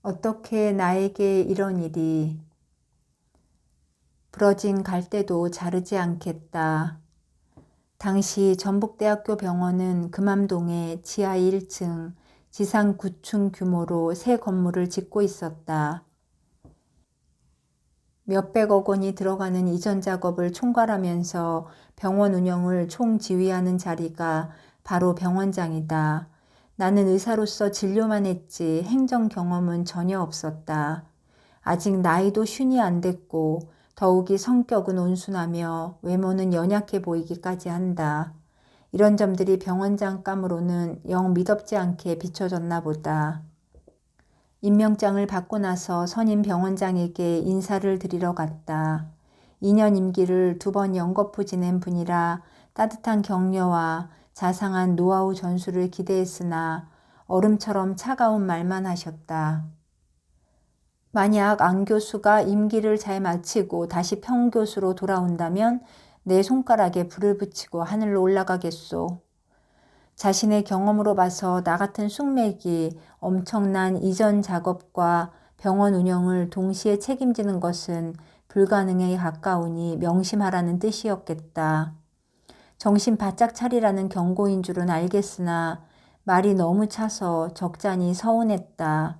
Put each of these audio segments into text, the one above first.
어떻게 나에게 이런 일이. 부러진 갈대도 자르지 않겠다. 당시 전북대학교 병원은 금암동에 지하 1층, 지상 9층 규모로 새 건물을 짓고 있었다. 몇백억 원이 들어가는 이전 작업을 총괄하면서 병원 운영을 총지휘하는 자리가 바로 병원장이다. 나는 의사로서 진료만 했지 행정 경험은 전혀 없었다. 아직 나이도 쉰이 안 됐고 더욱이 성격은 온순하며 외모는 연약해 보이기까지 한다. 이런 점들이 병원장 감으로는 영 미덥지 않게 비춰졌나 보다. 임명장을 받고 나서 선임 병원장에게 인사를 드리러 갔다. 2년 임기를 2번 연거푸 지낸 분이라 따뜻한 격려와 자상한 노하우 전수를 기대했으나 얼음처럼 차가운 말만 하셨다. 만약 안 교수가 임기를 잘 마치고 다시 평교수로 돌아온다면 내 손가락에 불을 붙이고 하늘로 올라가겠소. 자신의 경험으로 봐서 나 같은 숙맥이 엄청난 이전 작업과 병원 운영을 동시에 책임지는 것은 불가능에 가까우니 명심하라는 뜻이었겠다. 정신 바짝 차리라는 경고인 줄은 알겠으나 말이 너무 차서 적잖이 서운했다.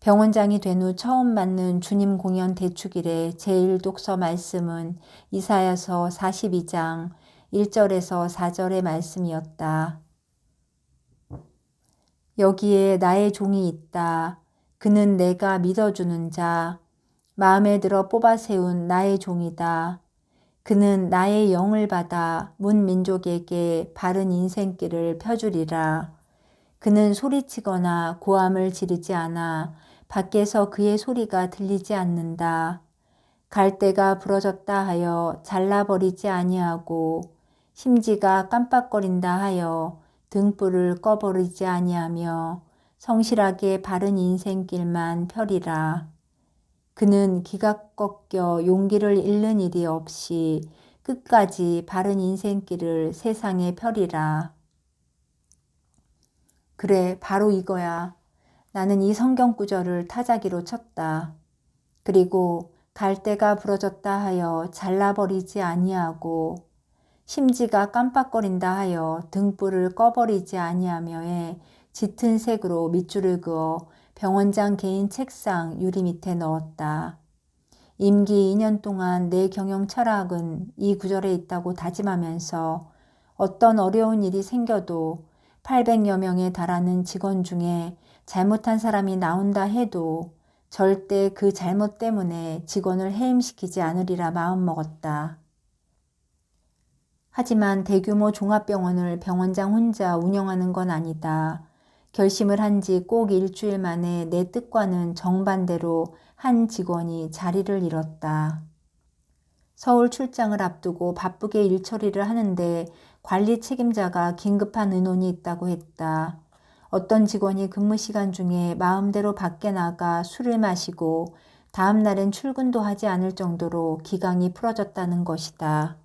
병원장이 된 후 처음 맞는 주님 공연 대축일에 제1독서 말씀은 이사야서 42장 1절에서 4절의 말씀이었다. 여기에 나의 종이 있다. 그는 내가 믿어주는 자, 마음에 들어 뽑아 세운 나의 종이다. 그는 나의 영을 받아 문 민족에게 바른 인생길을 펴주리라. 그는 소리치거나 고함을 지르지 않아 밖에서 그의 소리가 들리지 않는다. 갈대가 부러졌다 하여 잘라버리지 아니하고 심지가 깜빡거린다 하여 등불을 꺼버리지 아니하며 성실하게 바른 인생길만 펴리라. 그는 기가 꺾여 용기를 잃는 일이 없이 끝까지 바른 인생길을 세상에 펴리라. 그래, 바로 이거야. 나는 이 성경 구절을 타자기로 쳤다. 그리고 갈대가 부러졌다 하여 잘라버리지 아니하고 심지가 깜빡거린다 하여 등불을 꺼버리지 아니하며에 짙은 색으로 밑줄을 그어 병원장 개인 책상 유리 밑에 넣었다. 임기 2년 동안 내 경영 철학은 이 구절에 있다고 다짐하면서 어떤 어려운 일이 생겨도 800여 명에 달하는 직원 중에 잘못한 사람이 나온다 해도 절대 그 잘못 때문에 직원을 해임시키지 않으리라 마음먹었다. 하지만 대규모 종합병원을 병원장 혼자 운영하는 건 아니다. 결심을 한 지 꼭 일주일 만에 내 뜻과는 정반대로 한 직원이 자리를 잃었다. 서울 출장을 앞두고 바쁘게 일 처리를 하는데 관리 책임자가 긴급한 의논이 있다고 했다. 어떤 직원이 근무 시간 중에 마음대로 밖에 나가 술을 마시고 다음 날엔 출근도 하지 않을 정도로 기강이 풀어졌다는 것이다.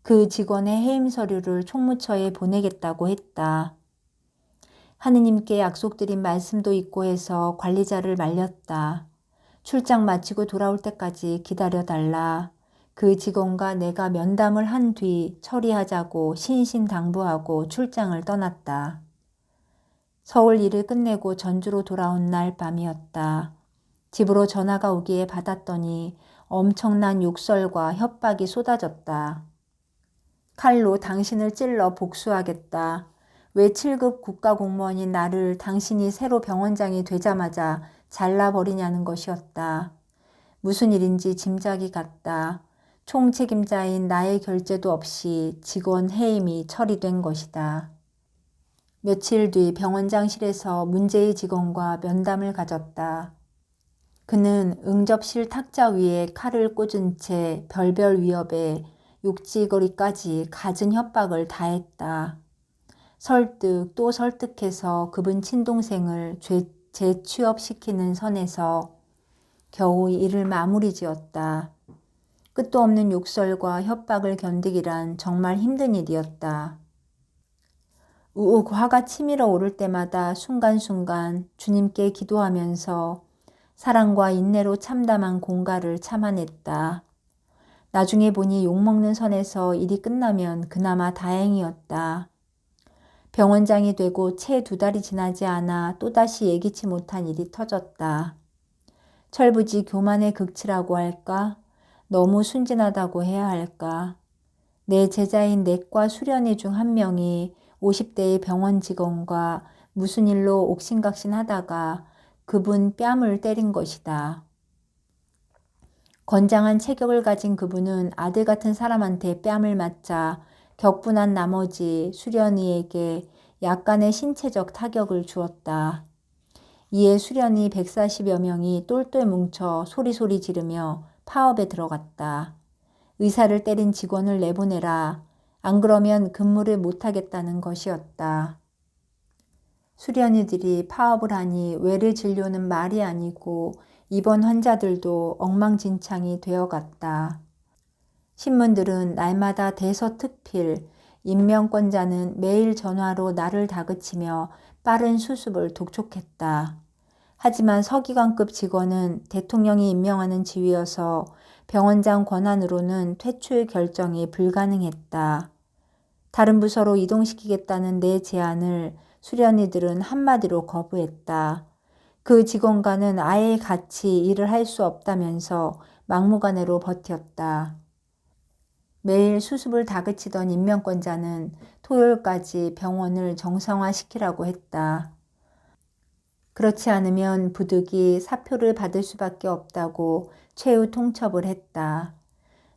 그 직원의 해임 서류를 총무처에 보내겠다고 했다. 하느님께 약속드린 말씀도 있고 해서 관리자를 말렸다. 출장 마치고 돌아올 때까지 기다려달라. 그 직원과 내가 면담을 한 뒤 처리하자고 신신당부하고 출장을 떠났다. 서울 일을 끝내고 전주로 돌아온 날 밤이었다. 집으로 전화가 오기에 받았더니 엄청난 욕설과 협박이 쏟아졌다. 칼로 당신을 찔러 복수하겠다. 왜 7급 국가공무원인 나를 당신이 새로 병원장이 되자마자 잘라버리냐는 것이었다. 무슨 일인지 짐작이 갔다. 총책임자인 나의 결재도 없이 직원 해임이 처리된 것이다. 며칠 뒤 병원장실에서 문제의 직원과 면담을 가졌다. 그는 응접실 탁자 위에 칼을 꽂은 채 별별 위협에 욕지거리까지 갖은 협박을 다했다. 설득 또 설득해서 그분 친동생을 재취업시키는 선에서 겨우 일을 마무리 지었다. 끝도 없는 욕설과 협박을 견디기란 정말 힘든 일이었다. 우욱 화가 치밀어 오를 때마다 순간순간 주님께 기도하면서 사랑과 인내로 참담한 공갈을 참아냈다. 나중에 보니 욕먹는 선에서 일이 끝나면 그나마 다행이었다. 병원장이 되고 채 2달이 지나지 않아 또다시 예기치 못한 일이 터졌다. 철부지 교만의 극치라고 할까? 너무 순진하다고 해야 할까? 내 제자인 넷과 수련회 중 한 명이 50대의 병원 직원과 무슨 일로 옥신각신하다가 그분 뺨을 때린 것이다. 건장한 체격을 가진 그분은 아들 같은 사람한테 뺨을 맞자 격분한 나머지 수련이에게 약간의 신체적 타격을 주었다. 이에 수련이 140여 명이 똘똘 뭉쳐 소리소리 지르며 파업에 들어갔다. 의사를 때린 직원을 내보내라. 안 그러면 근무를 못하겠다는 것이었다. 수련이들이 파업을 하니 외래 진료는 말이 아니고 입원 환자들도 엉망진창이 되어갔다. 신문들은 날마다 대서특필, 임명권자는 매일 전화로 나를 다그치며 빠른 수습을 독촉했다. 하지만 서기관급 직원은 대통령이 임명하는 지위여서 병원장 권한으로는 퇴출 결정이 불가능했다. 다른 부서로 이동시키겠다는 내 제안을 수련이들은 한마디로 거부했다. 그 직원과는 아예 같이 일을 할 수 없다면서 막무가내로 버텼다. 매일 수습을 다그치던 임명권자는 토요일까지 병원을 정상화시키라고 했다. 그렇지 않으면 부득이 사표를 받을 수밖에 없다고 최후 통첩을 했다.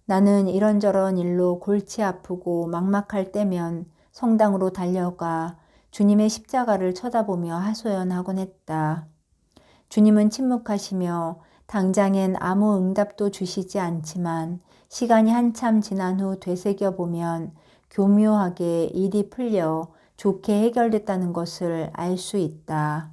나는 이런저런 일로 골치 아프고 막막할 때면 성당으로 달려가 주님의 십자가를 쳐다보며 하소연하곤 했다. 주님은 침묵하시며 당장엔 아무 응답도 주시지 않지만 시간이 한참 지난 후 되새겨보면 교묘하게 일이 풀려 좋게 해결됐다는 것을 알 수 있다.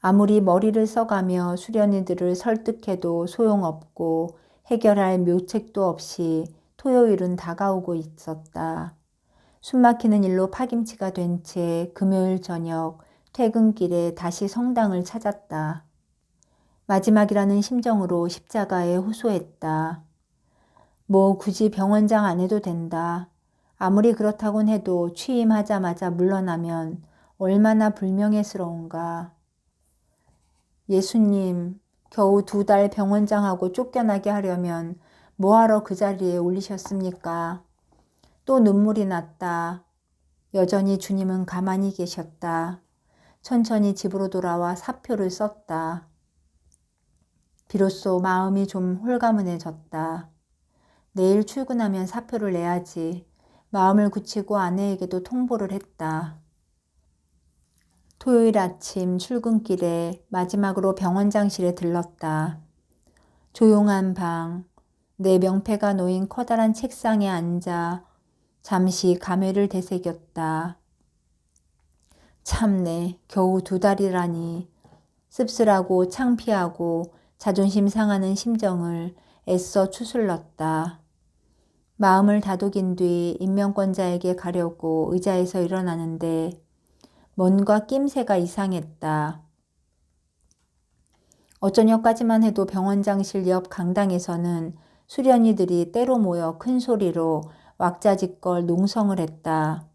아무리 머리를 써가며 수련이들을 설득해도 소용없고 해결할 묘책도 없이 토요일은 다가오고 있었다. 숨막히는 일로 파김치가 된 채 금요일 저녁 퇴근길에 다시 성당을 찾았다. 마지막이라는 심정으로 십자가에 호소했다. 뭐 굳이 병원장 안 해도 된다. 아무리 그렇다곤 해도 취임하자마자 물러나면 얼마나 불명예스러운가. 예수님, 겨우 2달 병원장하고 쫓겨나게 하려면 뭐하러 그 자리에 올리셨습니까? 또 눈물이 났다. 여전히 주님은 가만히 계셨다. 천천히 집으로 돌아와 사표를 썼다. 비로소 마음이 좀 홀가분해졌다. 내일 출근하면 사표를 내야지. 마음을 굳히고 아내에게도 통보를 했다. 토요일 아침 출근길에 마지막으로 병원장실에 들렀다. 조용한 방, 내 명패가 놓인 커다란 책상에 앉아 잠시 감회를 되새겼다. 참내, 겨우 2달이라니. 씁쓸하고 창피하고 자존심 상하는 심정을 애써 추슬렀다. 마음을 다독인 뒤 임명권자에게 가려고 의자에서 일어나는데 뭔가 낌새가 이상했다. 어쩌녁까지만 해도 병원장실 옆 강당에서는 수련이들이 때로 모여 큰 소리로 왁자지껄 농성을 했다.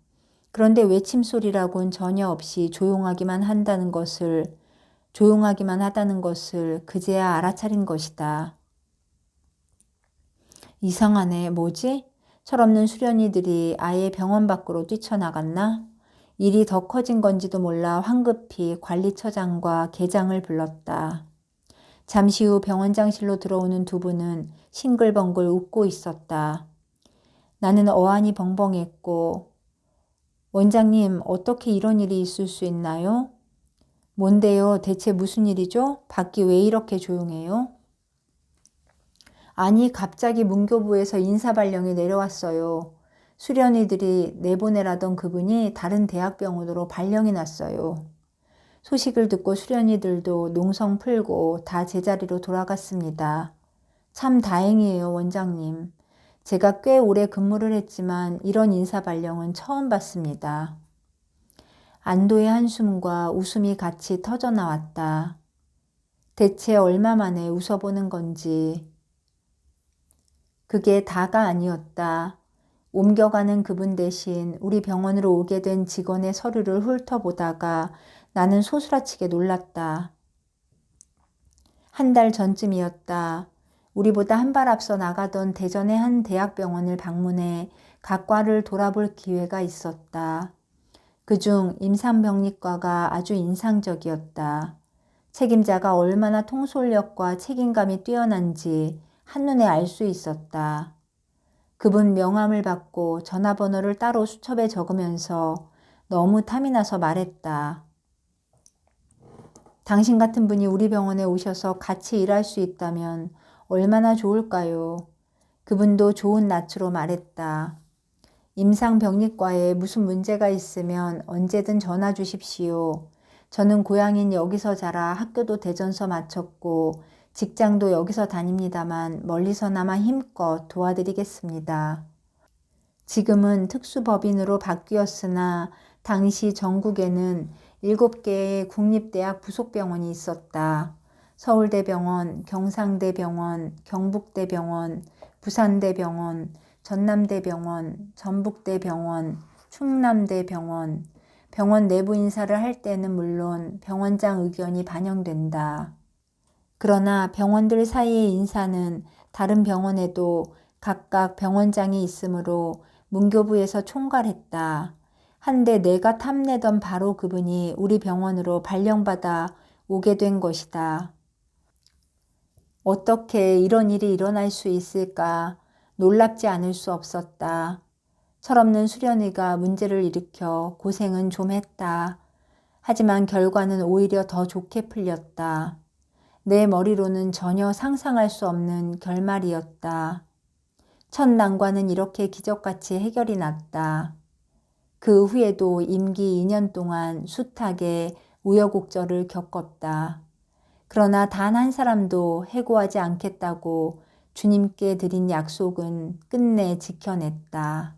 그런데 외침소리라곤 전혀 없이 조용하기만 하다는 것을 그제야 알아차린 것이다. 이상하네. 뭐지? 철없는 수련이들이 아예 병원 밖으로 뛰쳐나갔나? 일이 더 커진 건지도 몰라 황급히 관리처장과 계장을 불렀다. 잠시 후 병원장실로 들어오는 2분은 싱글벙글 웃고 있었다. 나는 어안이 벙벙했고 원장님, 어떻게 이런 일이 있을 수 있나요? 뭔데요? 대체 무슨 일이죠? 밖이 왜 이렇게 조용해요? 아니, 갑자기 문교부에서 인사발령이 내려왔어요. 수련이들이 내보내라던 그분이 다른 대학병원으로 발령이 났어요. 소식을 듣고 수련이들도 농성 풀고 다 제자리로 돌아갔습니다. 참 다행이에요, 원장님. 제가 꽤 오래 근무를 했지만 이런 인사발령은 처음 봤습니다. 안도의 한숨과 웃음이 같이 터져 나왔다. 대체 얼마 만에 웃어보는 건지. 그게 다가 아니었다. 옮겨가는 그분 대신 우리 병원으로 오게 된 직원의 서류를 훑어보다가 나는 소스라치게 놀랐다. 한 달 전쯤이었다. 우리보다 한 발 앞서 나가던 대전의 한 대학병원을 방문해 각 과를 돌아볼 기회가 있었다. 그중 임산병리과가 아주 인상적이었다. 책임자가 얼마나 통솔력과 책임감이 뛰어난지 한눈에 알 수 있었다. 그분 명함을 받고 전화번호를 따로 수첩에 적으면서 너무 탐이 나서 말했다. 당신 같은 분이 우리 병원에 오셔서 같이 일할 수 있다면 얼마나 좋을까요? 그분도 좋은 낯으로 말했다. 임상병리과에 무슨 문제가 있으면 언제든 전화 주십시오. 저는 고향인 여기서 자라 학교도 대전서 마쳤고 직장도 여기서 다닙니다만 멀리서나마 힘껏 도와드리겠습니다. 지금은 특수법인으로 바뀌었으나 당시 전국에는 7개의 국립대학 부속병원이 있었다. 서울대병원, 경상대병원, 경북대병원, 부산대병원, 전남대병원, 전북대병원, 충남대병원, 병원 내부 인사를 할 때는 물론 병원장 의견이 반영된다. 그러나 병원들 사이의 인사는 다른 병원에도 각각 병원장이 있으므로 문교부에서 총괄했다. 한데 내가 탐내던 바로 그분이 우리 병원으로 발령받아 오게 된 것이다. 어떻게 이런 일이 일어날 수 있을까 놀랍지 않을 수 없었다. 철없는 수련의가 문제를 일으켜 고생은 좀 했다. 하지만 결과는 오히려 더 좋게 풀렸다. 내 머리로는 전혀 상상할 수 없는 결말이었다. 첫 난관은 이렇게 기적같이 해결이 났다. 그 후에도 임기 2년 동안 숱하게 우여곡절을 겪었다. 그러나 단 한 사람도 해고하지 않겠다고 주님께 드린 약속은 끝내 지켜냈다.